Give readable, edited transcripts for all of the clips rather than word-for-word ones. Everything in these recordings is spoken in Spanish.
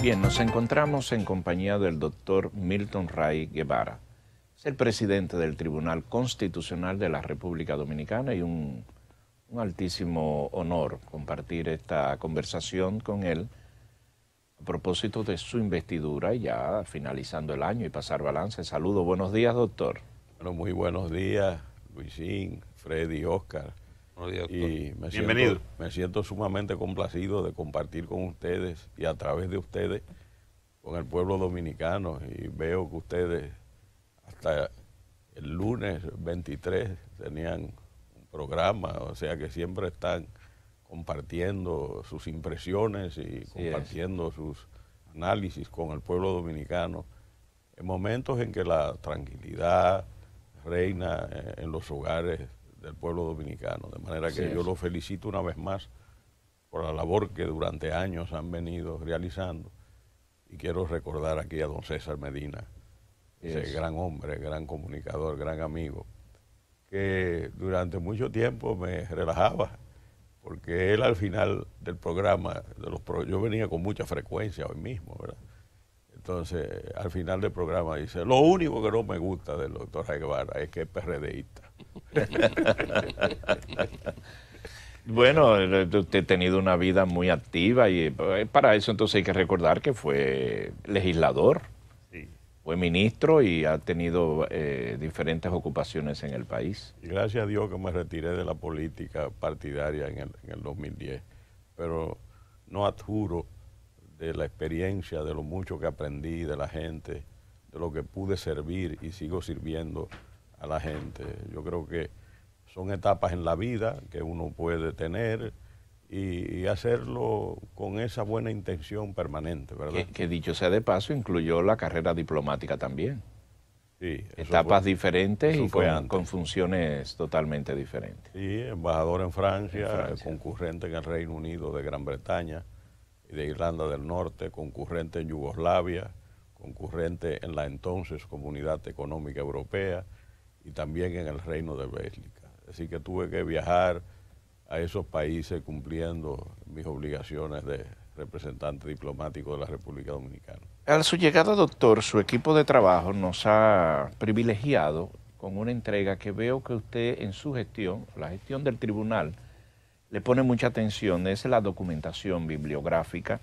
Bien, nos encontramos en compañía del doctor Milton Ray Guevara. Es el presidente del Tribunal Constitucional de la República Dominicana y un altísimo honor compartir esta conversación con él a propósito de su investidura, ya finalizando el año y pasar balance. Saludos, buenos días, doctor. Bueno, muy buenos días, Luisín, Freddy, Oscar. Buenos días, doctor. Y Bienvenido. Me siento sumamente complacido de compartir con ustedes y a través de ustedes con el pueblo dominicano. Y veo que ustedes hasta el lunes 23 tenían un programa, o sea que siempre están compartiendo sus impresiones y compartiendo sus análisis con el pueblo dominicano en momentos en que la tranquilidad reina en los hogares del pueblo dominicano. De manera que yo los felicito una vez más por la labor que durante años han venido realizando. Y quiero recordar aquí a don César Medina, ese gran hombre, gran comunicador, gran amigo, que durante mucho tiempo me relajaba, porque él al final del programa, yo venía con mucha frecuencia hoy mismo, ¿verdad? Entonces, al final del programa dice, lo único que no me gusta del doctor Ray Guevara es que es PRDista. Bueno, usted ha tenido una vida muy activa y para eso entonces hay que recordar que fue legislador, fue ministro y ha tenido diferentes ocupaciones en el país. Y gracias a Dios que me retiré de la política partidaria en el 2010, pero no adjuro de la experiencia, de lo mucho que aprendí de la gente, de lo que pude servir y sigo sirviendo a la gente. Yo creo que son etapas en la vida que uno puede tener y hacerlo con esa buena intención permanente, ¿verdad? Que dicho sea de paso, incluyó la carrera diplomática también. Sí, etapas diferentes y con funciones totalmente diferentes. Sí, embajador en Francia, concurrente en el Reino Unido de Gran Bretaña y de Irlanda del Norte, concurrente en Yugoslavia, concurrente en la entonces Comunidad Económica Europea y también en el Reino de Bélgica. Así que tuve que viajar a esos países cumpliendo mis obligaciones de representante diplomático de la República Dominicana. A su llegada, doctor, su equipo de trabajo nos ha privilegiado con una entrega que veo que usted en su gestión, la gestión del tribunal, le pone mucha atención, es la documentación bibliográfica.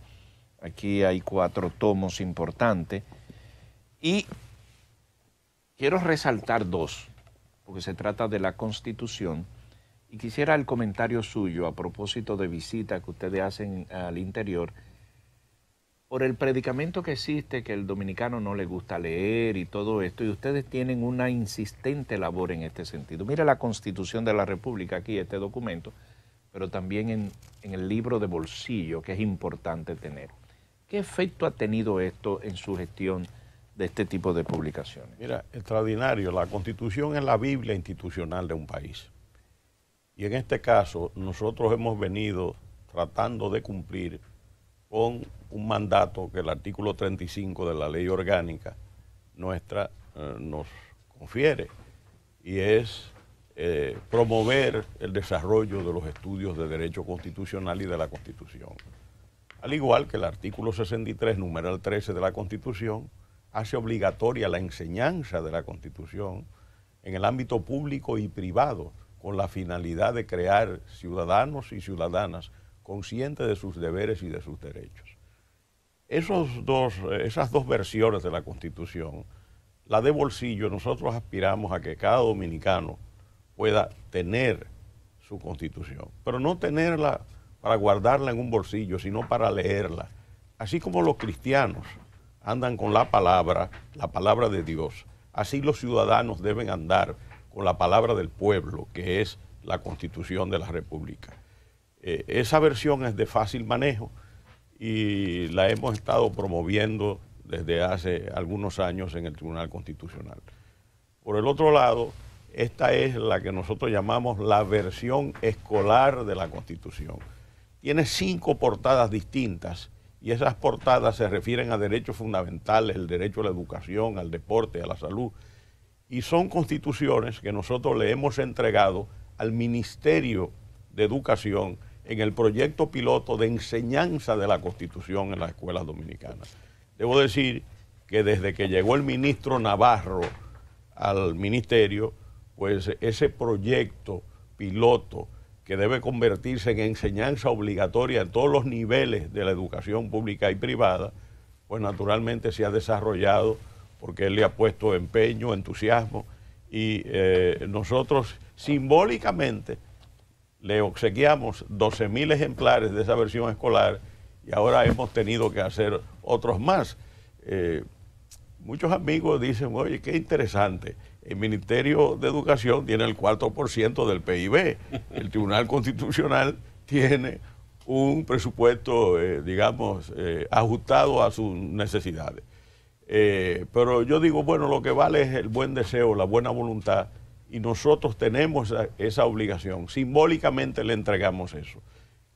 Aquí hay 4 tomos importantes y quiero resaltar 2, porque se trata de la Constitución, y quisiera el comentario suyo a propósito de visitas que ustedes hacen al interior, por el predicamento que existe, que el dominicano no le gusta leer y todo esto, y ustedes tienen una insistente labor en este sentido. Mira la Constitución de la República aquí, este documento, pero también en el libro de bolsillo, que es importante tener. ¿Qué efecto ha tenido esto en su gestión de este tipo de publicaciones? Mira, extraordinario. La Constitución es la Biblia institucional de un país. Y en este caso, nosotros hemos venido tratando de cumplir con un mandato que el artículo 35 de la Ley Orgánica nuestra nos confiere, y es promover el desarrollo de los estudios de derecho constitucional y de la Constitución. Al igual que el artículo 63, numeral 13 de la Constitución, hace obligatoria la enseñanza de la Constitución en el ámbito público y privado, con la finalidad de crear ciudadanos y ciudadanas conscientes de sus deberes y de sus derechos. Esas dos versiones de la Constitución, la de bolsillo, nosotros aspiramos a que cada dominicano pueda tener su Constitución, pero no tenerla para guardarla en un bolsillo, sino para leerla. Así como los cristianos andan con la palabra de Dios, así los ciudadanos deben andar con la palabra del pueblo, que es la Constitución de la República. Esa versión es de fácil manejo y la hemos estado promoviendo desde hace algunos años en el Tribunal Constitucional. Por el otro lado, esta es la que nosotros llamamos la versión escolar de la Constitución. Tiene 5 portadas distintas y esas portadas se refieren a derechos fundamentales, el derecho a la educación, al deporte, a la salud, y son constituciones que nosotros le hemos entregado al Ministerio de Educación en el proyecto piloto de enseñanza de la Constitución en las escuelas dominicanas. Debo decir que desde que llegó el ministro Navarro al ministerio, pues ese proyecto piloto que debe convertirse en enseñanza obligatoria en todos los niveles de la educación pública y privada, pues naturalmente se ha desarrollado porque él le ha puesto empeño, entusiasmo, y nosotros simbólicamente le obsequiamos 12.000 ejemplares de esa versión escolar y ahora hemos tenido que hacer otros más. Muchos amigos dicen, oye, qué interesante, el Ministerio de Educación tiene el 4% del PIB, el Tribunal Constitucional tiene un presupuesto, digamos, ajustado a sus necesidades. Pero yo digo, bueno, lo que vale es el buen deseo, la buena voluntad, y nosotros tenemos esa obligación, simbólicamente le entregamos eso.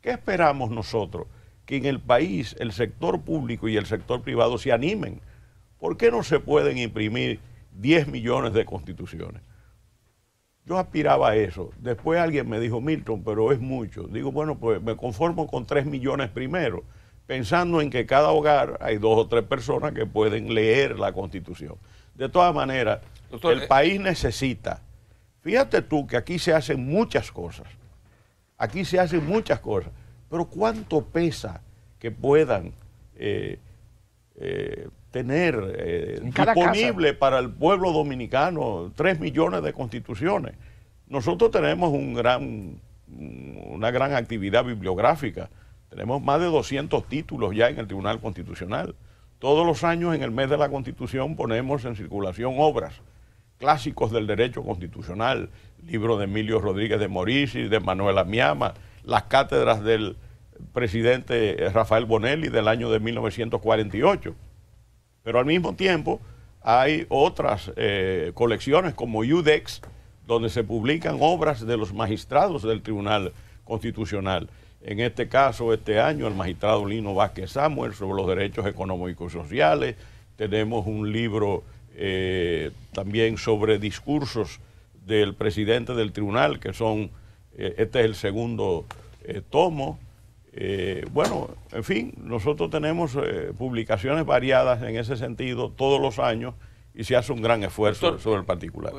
¿Qué esperamos nosotros? Que en el país el sector público y el sector privado se animen. ¿Por qué no se pueden imprimir 10 millones de constituciones? Yo aspiraba a eso. Después alguien me dijo, Milton, pero es mucho. Digo, bueno, pues me conformo con 3 millones primero, pensando en que cada hogar hay 2 o 3 personas que pueden leer la Constitución. De todas maneras, doctor, el país necesita. Fíjate tú que aquí se hacen muchas cosas. Aquí se hacen muchas cosas. Pero ¿cuánto pesa que puedan tener disponible para el pueblo dominicano 3 millones de constituciones? Nosotros tenemos una gran actividad bibliográfica. Tenemos más de 200 títulos ya en el Tribunal Constitucional. Todos los años en el mes de la Constitución ponemos en circulación obras, clásicos del derecho constitucional, libro de Emilio Rodríguez de Morici, de Manuel Amiama, las cátedras del presidente Rafael Bonelli del año de 1948. Pero al mismo tiempo hay otras colecciones como Iudex, donde se publican obras de los magistrados del Tribunal Constitucional. En este caso, este año, el magistrado Lino Vázquez Samuel sobre los derechos económicos y sociales. Tenemos un libro también sobre discursos del presidente del tribunal, que son, este es el segundo tomo. Bueno, en fin, nosotros tenemos publicaciones variadas en ese sentido todos los años y se hace un gran esfuerzo, doctor, sobre el particular.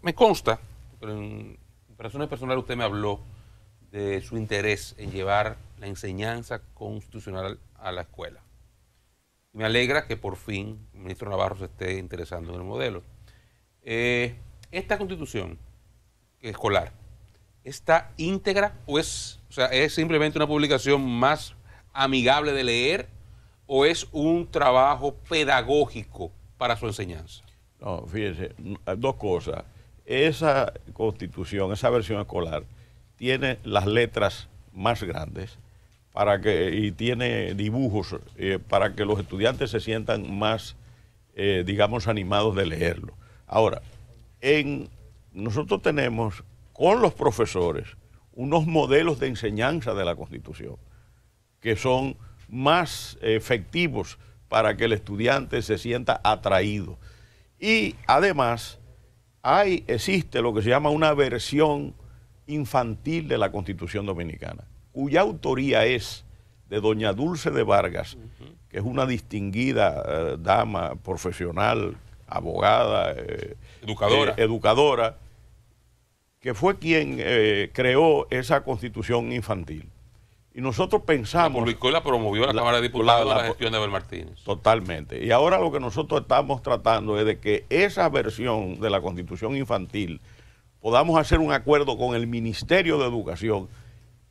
Me consta, pero en razones personales usted me habló de su interés en llevar la enseñanza constitucional a la escuela. Me alegra que por fin el ministro Navarro se esté interesando en el modelo. Esta constitución escolar, ¿está íntegra o es simplemente una publicación más amigable de leer o es un trabajo pedagógico para su enseñanza? No, fíjese, 2 cosas. Esa constitución, esa versión escolar, tiene las letras más grandes y tiene dibujos para que los estudiantes se sientan más, digamos, animados de leerlo. Ahora, nosotros tenemos con los profesores unos modelos de enseñanza de la Constitución que son más efectivos para que el estudiante se sienta atraído. Y además existe lo que se llama una versión infantil de la Constitución Dominicana, cuya autoría es de doña Dulce de Vargas, que es una distinguida dama profesional, abogada, educadora, que fue quien creó esa Constitución infantil. Y nosotros pensamos... La publicó y la promovió la Cámara de Diputados a la gestión de Abel Martínez. Totalmente. Y ahora lo que nosotros estamos tratando es de que esa versión de la Constitución infantil podamos hacer un acuerdo con el Ministerio de Educación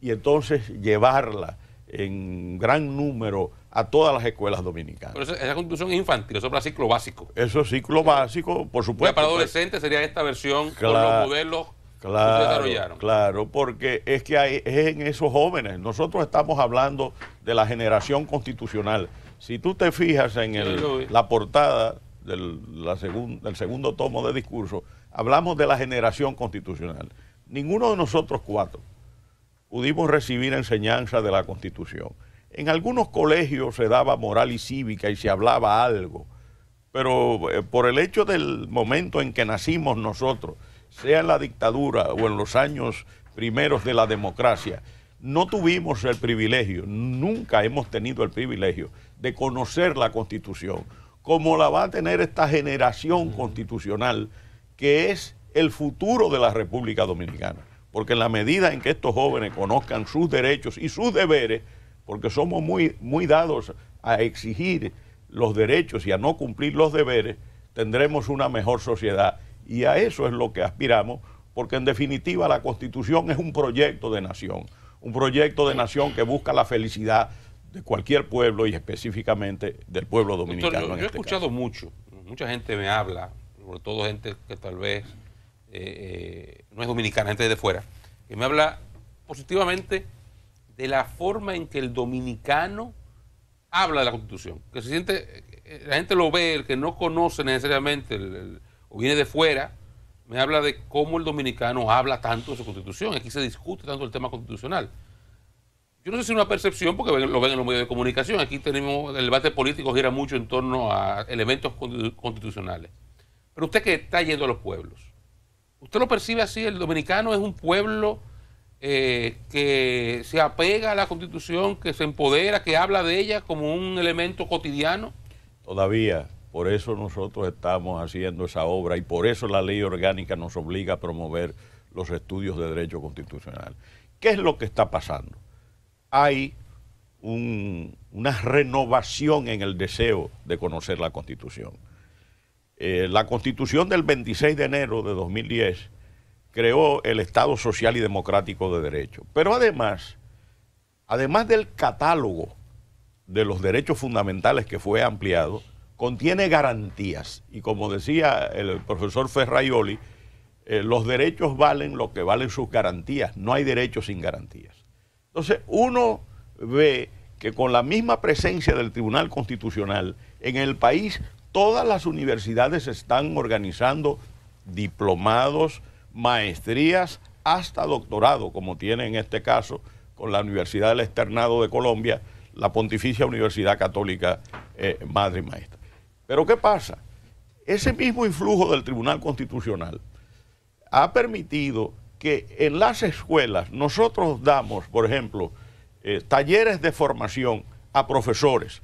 y entonces llevarla en gran número a todas las escuelas dominicanas. Pero esa Constitución es infantil, eso es para ciclo básico. Eso es ciclo básico, por supuesto. Para adolescentes sería esta versión con los modelos que se desarrollaron. Claro, porque es que es en esos jóvenes. Nosotros estamos hablando de la generación constitucional. Si tú te fijas en la portada del segundo tomo de discurso, hablamos de la generación constitucional. Ninguno de nosotros 4 pudimos recibir enseñanza de la Constitución. En algunos colegios se daba moral y cívica y se hablaba algo, pero por el hecho del momento en que nacimos nosotros, sea en la dictadura o en los años primeros de la democracia, no tuvimos el privilegio, nunca hemos tenido el privilegio de conocer la Constitución, como la va a tener esta generación constitucional, que es el futuro de la República Dominicana. Porque en la medida en que estos jóvenes conozcan sus derechos y sus deberes, porque somos muy dados a exigir los derechos y a no cumplir los deberes, tendremos una mejor sociedad. Y a eso es lo que aspiramos, porque en definitiva la Constitución es un proyecto de nación que busca la felicidad de cualquier pueblo y específicamente del pueblo dominicano. Doctor, yo he escuchado mucha gente me habla, sobre todo gente que tal vez no es dominicana, gente de fuera, que me habla positivamente de la forma en que el dominicano habla de la Constitución, que se siente, la gente lo ve, el que no conoce necesariamente o viene de fuera, me habla de cómo el dominicano habla tanto de su Constitución, aquí se discute tanto el tema constitucional. Yo no sé si es una percepción, porque lo ven en los medios de comunicación, aquí tenemos, el debate político gira mucho en torno a elementos constitucionales. Pero usted que está yendo a los pueblos, ¿usted lo percibe así? ¿El dominicano es un pueblo que se apega a la Constitución, que se empodera, que habla de ella como un elemento cotidiano? Todavía, por eso nosotros estamos haciendo esa obra y por eso la ley orgánica nos obliga a promover los estudios de derecho constitucional. ¿Qué es lo que está pasando? Hay una renovación en el deseo de conocer la Constitución. La Constitución del 26 de enero de 2010 creó el Estado Social y Democrático de Derecho. Pero además del catálogo de los derechos fundamentales que fue ampliado, contiene garantías. Y como decía el profesor Ferraioli, los derechos valen lo que valen sus garantías. No hay derechos sin garantías. Entonces, uno ve que con la misma presencia del Tribunal Constitucional en el país, todas las universidades están organizando diplomados, maestrías, hasta doctorado, como tiene en este caso con la Universidad del Externado de Colombia, la Pontificia Universidad Católica Madre y Maestra. Pero ¿qué pasa? Ese mismo influjo del Tribunal Constitucional ha permitido que en las escuelas nosotros damos, por ejemplo, talleres de formación a profesores